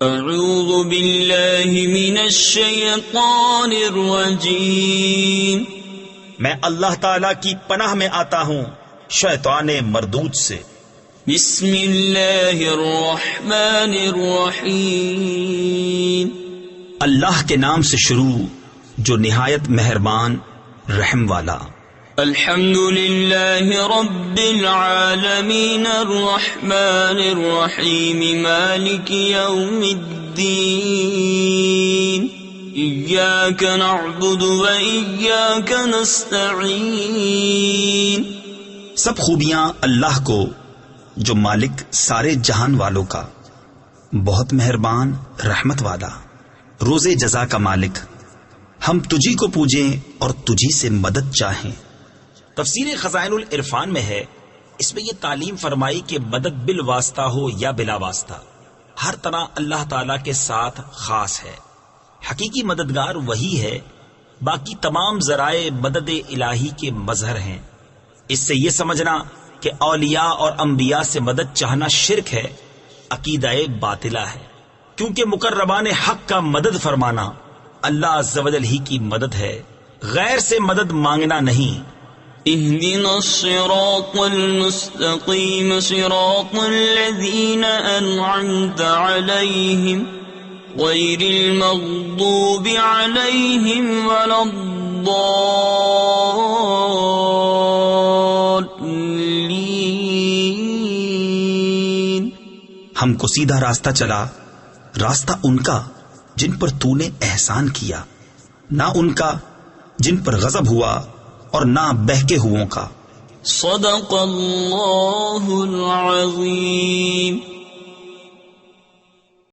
اعوذ باللہ من الشیطان الرجیم، میں اللہ تعالی کی پناہ میں آتا ہوں شیطان مردود سے۔ بسم اللہ الرحمن الرحیم، اللہ کے نام سے شروع جو نہایت مہربان رحم والا۔ الحمد للہ رب العالمین الرحمن الرحیم مالک یوم الدین، ایاک نعبد و ایاک نستعین۔ سب خوبیاں اللہ کو جو مالک سارے جہان والوں کا، بہت مہربان رحمت والا، روز جزا کا مالک، ہم تجھی کو پوجیں اور تجھی سے مدد چاہیں۔ تفسیر خزائن العرفان میں ہے، اس میں یہ تعلیم فرمائی کہ مدد بالواسطہ ہو یا بلا واسطہ، ہر طرح اللہ تعالی کے ساتھ خاص ہے۔ حقیقی مددگار وہی ہے، باقی تمام ذرائع مدد الہی کے مظہر ہیں۔ اس سے یہ سمجھنا کہ اولیاء اور انبیاء سے مدد چاہنا شرک ہے، عقیدہ باطلہ ہے، کیونکہ مقربان حق کا مدد فرمانا اللہ عز و جل ہی کی مدد ہے، غیر سے مدد مانگنا نہیں۔ اهدنا الصراط المستقيم صراط الذين أنعمت عليهم غير المغضوب عليهم ولا الضالين۔ ہم کو سیدھا راستہ چلا، راستہ ان کا جن پر تو نے احسان کیا، نہ ان کا جن پر غضب ہوا اور نہ بہکے ہووں کا۔ صدق اللہ العظیم۔